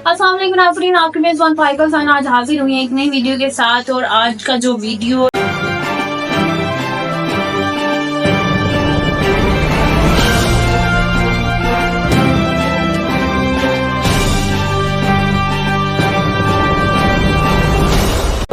अस्सलाम वालेकुम नाज़रीन, आपके मेज़बान फाइका खान आज हाजिर हुई है एक नई वीडियो के साथ। और आज का जो वीडियो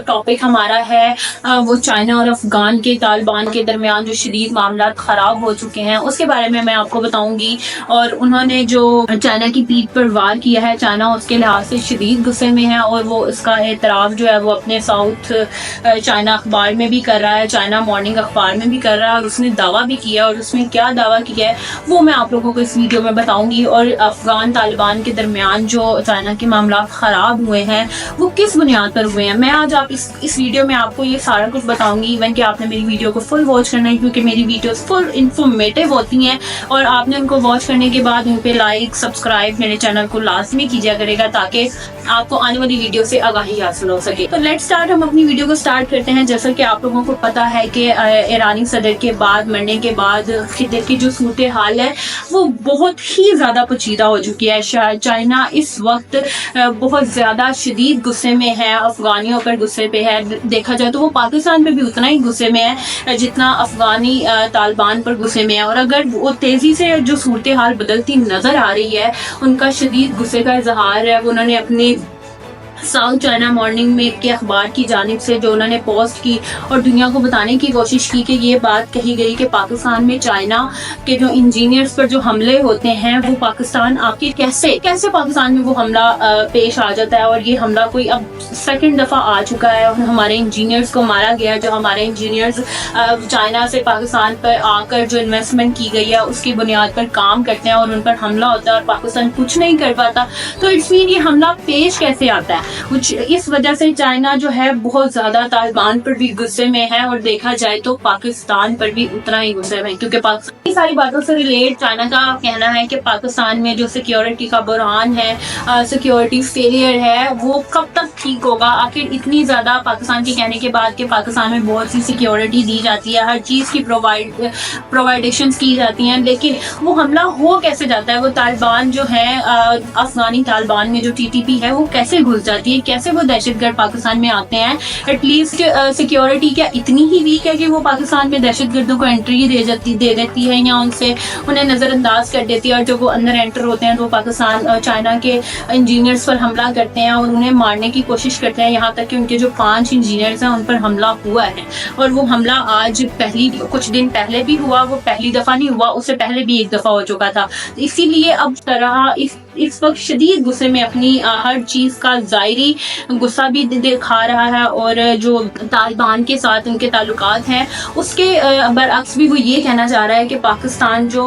टॉपिक हमारा है वो चाइना और अफगान के तालिबान के दरमियान जो शदीद मामला ख़राब हो चुके हैं उसके बारे में मैं आपको बताऊंगी। और उन्होंने जो चाइना की पीठ पर वार किया है, चाइना उसके लिहाज से शदीद गुस्से में है और वो इसका एतराफ़ जो है वो अपने साउथ चाइना अखबार में भी कर रहा है, चाइना मॉर्निंग अखबार में भी कर रहा है। और उसने दावा भी किया और उसमें क्या दावा किया है वो मैं आप लोगों को इस वीडियो में बताऊँगी। और अफगान तालिबान के दरमियान जो चाइना के मामला ख़राब हुए हैं वो किस बुनियाद पर हुए हैं, मैं आज आप इस वीडियो में आपको ये सारा कुछ बताऊंगी। इवन कि आपने मेरी वीडियो को फुल वॉच करना है क्योंकि मेरी वीडियोस फुल इंफॉर्मेटिव होती हैं और आपने उनको वॉच करने के बाद उन पे लाइक सब्सक्राइब मेरे चैनल को लाजमी कीजिए करेगा ताकि आपको आने वाली वीडियो से आगाही हासिल हो सके। तो लेट्स स्टार्ट, हम अपनी वीडियो को स्टार्ट करते हैं। जैसा कि आप लोगों को पता है कि ईरानी सदर के बाद मरने के बाद खिते की जो सूरत हाल है वो बहुत ही ज़्यादा पेचीदा हो चुकी है। चाइना इस वक्त बहुत ज़्यादा शदीद गुस्से में है, अफगानियों पर गुस्से पे है। देखा जाए तो वो पाकिस्तान पे भी उतना ही गुस्से में है जितना अफगानी तालिबान पर गुस्से में है। और अगर वो तेज़ी से जो सूरत हाल बदलती नज़र आ रही है, उनका शदीद गुस्से का इजहार है। उन्होंने अपनी साउथ चाइना मॉर्निंग में के अखबार की जानिब से जो उन्होंने पोस्ट की और दुनिया को बताने की कोशिश की कि ये बात कही गई कि पाकिस्तान में चाइना के जो इंजीनियर्स पर जो हमले होते हैं वो पाकिस्तान आखिर कैसे पाकिस्तान में वो हमला पेश आ जाता है। और ये हमला कोई अब सेकंड दफ़ा आ चुका है और हमारे इंजीनियर्स को मारा गया। जो हमारे इंजीनियर्स चाइना से पाकिस्तान पर आकर जो इन्वेस्टमेंट की गई है उसकी बुनियाद पर काम करते हैं और उन पर हमला होता है और पाकिस्तान कुछ नहीं कर पाता। तो इट्स मीन ये हमला पेश कैसे आता है, कुछ इस वजह से चाइना जो है बहुत ज़्यादा तालिबान पर भी गुस्से में है और देखा जाए तो पाकिस्तान पर भी उतना ही गुस्से में, क्योंकि पाकिस्तान की सारी बातों से रिलेट चाइना का कहना है कि पाकिस्तान में जो सिक्योरिटी का बुरहान है, सिक्योरिटी फेलियर है, वो कब तक ठीक होगा। आखिर इतनी ज़्यादा पाकिस्तान के कहने के बाद कि पाकिस्तान में बहुत सी सिक्योरिटी दी जाती है, हर चीज़ की प्रोवाइडेशन की जाती हैं, लेकिन वो हमला हो कैसे जाता है। वो तालिबान जो है अफगानी तालिबान में जो TTP है वो कैसे घुस जाती है, कैसे वो दहशतगर्द पाकिस्तान में आते हैं। एटलीस्ट सिक्योरिटी क्या इतनी ही वीक है कि वो पाकिस्तान में दहशतगर्दों को एंट्री दे देती है या उन्हें नज़रअंदाज कर देती है। और जो वो अंदर एंटर होते हैं तो वो पाकिस्तान चाइना के इंजीनियर्स पर हमला करते हैं और उन्हें मारने की कोशिश करते हैं, यहाँ तक कि उनके जो 5 इंजीनियर्स हैं उन पर हमला हुआ है। और वो हमला आज कुछ दिन पहले भी हुआ, वो पहली दफ़ा नहीं हुआ, उससे पहले भी एक दफ़ा हो चुका था। इसीलिए अब तरह इस वक्त शदीद गुस्से में अपनी हर चीज़ का ज़ाहिरी गुस्सा भी दिखा रहा है। और जो तालिबान के साथ उनके ताल्लुकात हैं उसके बरअक्स भी वो ये कहना चाह रहा है कि पाकिस्तान जो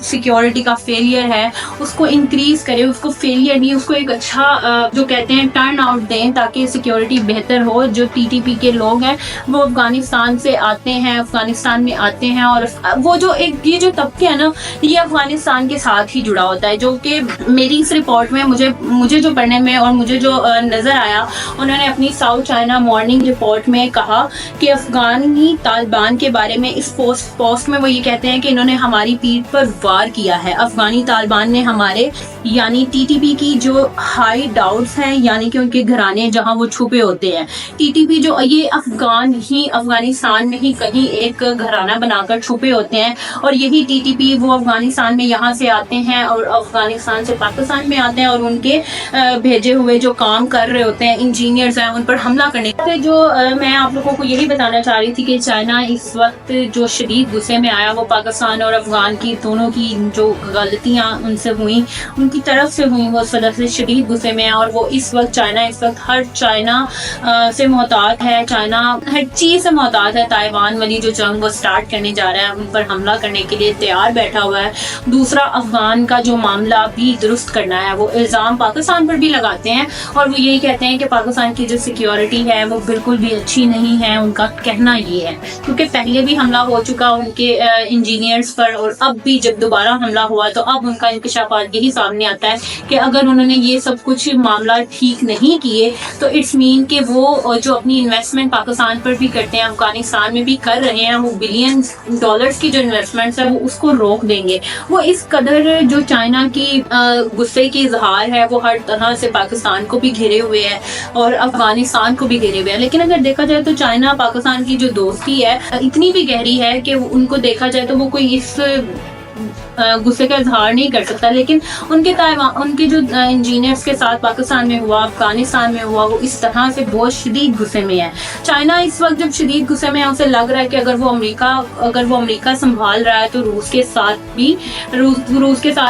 सिक्योरिटी का फेलियर है उसको इंक्रीज़ करे, उसको फेलियर नहीं, उसको एक अच्छा जो कहते हैं टर्न आउट दें ताकि सिक्योरिटी बेहतर हो। जो TTP के लोग हैं वो अफगानिस्तान से आते हैं, अफगानिस्तान में आते हैं और वो जो ये जो तबके है ना ये अफगानिस्तान के साथ ही जुड़ा होता है। जो कि मेरी इस रिपोर्ट में मुझे जो पढ़ने में और मुझे जो नज़र आया, उन्होंने अपनी साउथ चाइना मॉर्निंग रिपोर्ट में कहा कि अफगानी तालिबान के बारे में इस पोस्ट में वो ये कहते हैं कि इन्होंने हमारी पीठ पर वार किया है। अफगानी तालिबान ने हमारे यानी TTP की जो हाई डाउट्स हैं, यानी कि उनके घराने जहां वो छुपे होते हैं, TTP जो ये अफगानिस्तान में ही कहीं एक घराना बनाकर छुपे होते हैं और यही TTP वो अफगानिस्तान में यहाँ से आते हैं और अफगानिस्तान से पाकिस्तान में आते हैं और उनके भेजे हुए जो काम कर रहे होते हैं इंजीनियर्स हैं उन पर हमला करने से जो मैं आप लोगों को यही बताना चाह रही थी कि चाइना इस वक्त जो शदीद गुस्से में आया वो पाकिस्तान और अफगान की दोनों की जो गलतियां उनसे हुई, उनकी तरफ से हुई, वो उस वजह से शदीद गुस्से में है। और वो इस वक्त हर चाइना से मोहतात है, चाइना हर चीज़ से मोहतात है। ताइवान वाली जो जंग वो स्टार्ट करने जा रहा है, उन पर हमला करने के लिए तैयार बैठा हुआ है। दूसरा अफगान का जो मामला भी दुरुस्त करना है, वो इल्ज़ाम पाकिस्तान पर भी लगाते हैं और वो यही कहते हैं कि पाकिस्तान की जो सिक्योरिटी है वो बिल्कुल भी अच्छी नहीं है। उनका कहना ये है क्योंकि पहले भी हमला हो चुका उनके इंजीनियर्स पर और अब भी जब दोबारा हमला हुआ तो अब उनका इंकशाफात यही सामने आता है कि अगर उन्होंने ये सब कुछ मामला ठीक नहीं किए तो इट्स मीन कि वो जो अपनी इन्वेस्टमेंट पाकिस्तान पर भी करते हैं, अफगानिस्तान में भी कर रहे हैं, वो बिलियंस डॉलर्स की जो इन्वेस्टमेंट्स है वो उसको रोक देंगे। वो इस कदर जो चाइना की गुस्से की इजहार है वो हर तरह से पाकिस्तान को भी घेरे हुए है और अफगानिस्तान को भी घेरे हुए है। लेकिन अगर देखा जाए तो चाइना पाकिस्तान की जो दोस्ती है इतनी भी गहरी है कि उनको देखा जाए तो वो कोई इस गुस्से का इजहार नहीं कर सकता। लेकिन उनके जो इंजीनियर्स के साथ पाकिस्तान में हुआ, अफगानिस्तान में हुआ, वो इस तरह से बहुत शदीद गुस्से में है। चाइना इस वक्त जब शदीद गुस्से में है, उसे लग रहा है कि अगर वो अमेरिका संभाल रहा है तो रूस के साथ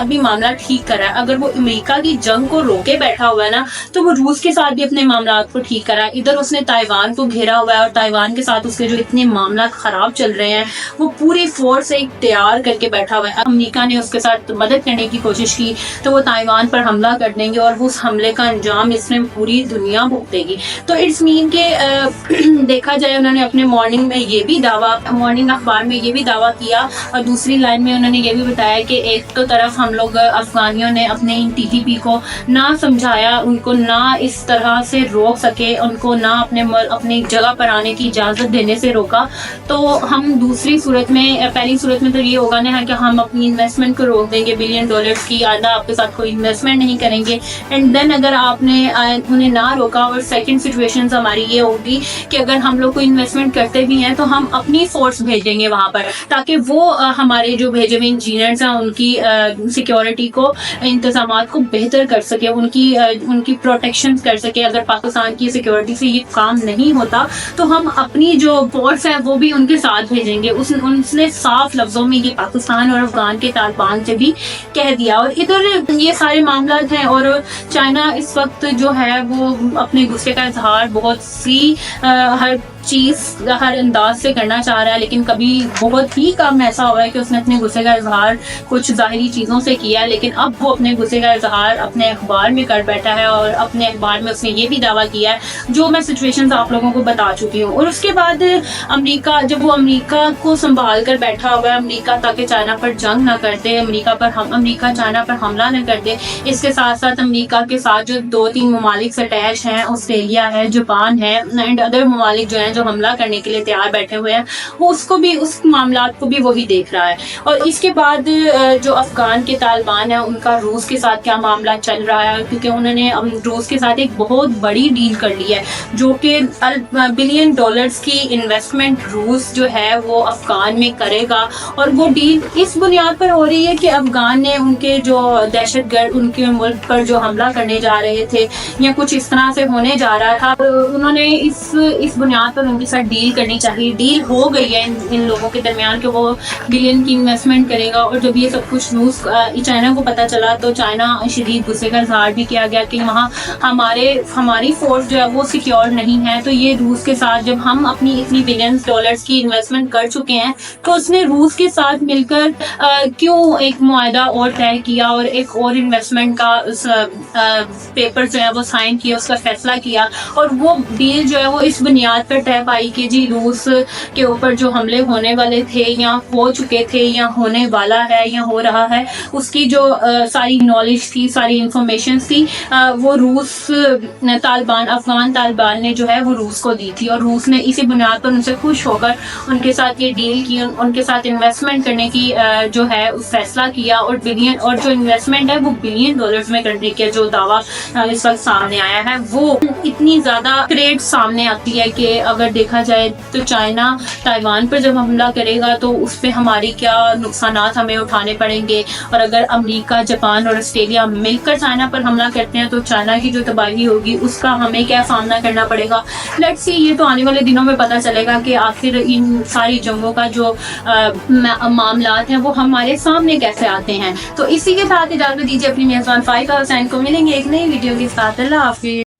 भी मामला ठीक कर रहा है। अगर वो अमेरिका की जंग को रोके बैठा हुआ है ना, तो वो रूस के साथ भी अपने मामला को ठीक कर रहा है। इधर उसने ताइवान को घेरा हुआ है और ताइवान के साथ उसके जो इतने मामला खराब चल रहे हैं वो पूरी फोर्स से तैयार करके बैठा हुआ है। अमेरिका ने उसके साथ मदद करने की कोशिश की तो वो ताइवान पर हमला कर देंगे और उस हमले का अंजाम इसमें पूरी दुनिया भुगतेगी। तो इट्स मीन के देखा जाए उन्होंने अपने मॉर्निंग अखबार में ये भी दावा किया और दूसरी लाइन में उन्होंने ये भी बताया कि एक तो तरफ हम लोग अफगानियों ने अपने इन TTP को ना समझाया, उनको ना इस तरह से रोक सके, उनको ना अपने जगह पर आने की इजाज़त देने से रोका, तो हम दूसरी सूरत में पहली सूरत में तो ये होगा ना कि हम अपनी इन्वेस्टमेंट को रोक देंगे, $1 बिलियन की आधा आपके साथ कोई इन्वेस्टमेंट नहीं करेंगे। एंड देन अगर आपने उन्हें ना रोका और सेकंड सिचुएशन हमारी ये होगी कि अगर हम लोग कोई इन्वेस्टमेंट करते भी हैं तो हम अपनी फोर्स भेजेंगे वहाँ पर ताकि वो हमारे जो भेजे हुए इंजीनियर्स हैं उनकी सिक्योरिटी को, इंतजामात को बेहतर कर सके, उनकी प्रोटेक्शन कर सके। अगर पाकिस्तान की सिक्योरिटी से ये काम नहीं होता तो हम अपनी जो फोर्स है वो भी उनके साथ भेजेंगे। उसने साफ लफ्जों में ये पाकिस्तान और अफगान के तालिबान से भी कह दिया। और इधर ये सारे मामला हैं और चाइना इस वक्त जो है वो अपने गुस्से का इजहार बहुत सी हर अंदाज से करना चाह रहा है, लेकिन कभी बहुत ही कम ऐसा हुआ है कि उसने अपने गुस्से का इजहार कुछ ज़ाहिरी चीज़ों से किया। लेकिन अब वो अपने गुस्से का इजहार अपने अखबार में कर बैठा है और अपने अखबार में उसने ये भी दावा किया है जो मैं सिचुएशंस आप लोगों को बता चुकी हूँ। और उसके बाद अमेरिका को संभाल कर बैठा हुआ है, अमेरिका ताकि चाइना पर जंग ना कर दे, अमेरिका चाइना पर हमला न कर दे। इसके साथ साथ अमेरिका के साथ जो 2-3 ममालिक से अटैच हैं, ऑस्ट्रेलिया है, जापान है एंड अदर ममालिक जो हैं जो हमला करने के लिए तैयार बैठे हुए हैं, वो उस मामलात को भी वही देख रहा है। और इसके बाद जो अफगान के तालिबान है उनका रूस के साथ क्या मामला चल रहा है, क्योंकि उन्होंने रूस के साथ एक बहुत बड़ी डील कर ली है जो कि $1 बिलियन की इन्वेस्टमेंट रूस जो है वो अफगान में करेगा। और वो डील इस बुनियाद पर हो रही है कि अफगान ने उनके जो दहशतगर्द उनके मुल्क पर जो हमला करने जा रहे थे या कुछ इस तरह से होने जा रहा था, उन्होंने इस बुनियाद पर उनके साथ डील करनी चाहिए। डील हो गई है इन लोगों के दरमियान कि वो $1 बिलियन की इन्वेस्टमेंट करेगा। और जब ये सब कुछ चाइना को पता चला तो चाइना शदीद गुस्से का इजहार भी किया गया कि वहाँ हमारी फोर्स जो है वो सिक्योर नहीं है। तो ये रूस के साथ जब हम अपनी इतनी $1 बिलियन की इन्वेस्टमेंट कर चुके हैं तो उसने रूस के साथ मिलकर क्यों एक मुआहदा और तय किया और एक और इन्वेस्टमेंट का पेपर जो है वो साइन किया, उसका फैसला किया। और वो डील जो है वो इस बुनियाद पर तय पाई कि जी रूस के ऊपर जो हमले होने वाले थे या हो चुके थे या होने वाला है या हो रहा है, उसकी जो सारी नॉलेज थी, सारी इंफॉर्मेशन थी, वो अफगान तालिबान ने जो है वो रूस को दी थी। और रूस ने इसी बुनियाद पर उनसे खुश होकर उनके साथ ये डील की, उनके साथ इन्वेस्टमेंट करने की जो है फैसला किया। और जो इन्वेस्टमेंट है वो $1 बिलियन में करने के जो दावा इस वक्त सामने आया है वो इतनी ज्यादा क्रेट सामने आती है कि अगर देखा जाए तो चाइना ताइवान पर जब हमला करेगा तो उस पर हमारी क्या नुकसानात हमें उठाने पड़ेंगे। और अगर अमेरिका, जापान और ऑस्ट्रेलिया मिलकर चाइना पर हमला करते हैं तो चाइना की जो तबाही होगी उसका हमें क्या सामना करना पड़ेगा। लेट्स सी, ये तो आने वाले दिनों में पता चलेगा कि आखिर इन सारी जंगों का जो मामलात हैं वो हमारे सामने कैसे आते हैं। तो इसी के साथ इजाजत दीजिए अपनी मेजबान फाइका हुसैन को। मिलेंगे एक नई वीडियो के साथ। अल्लाह हाफिज़।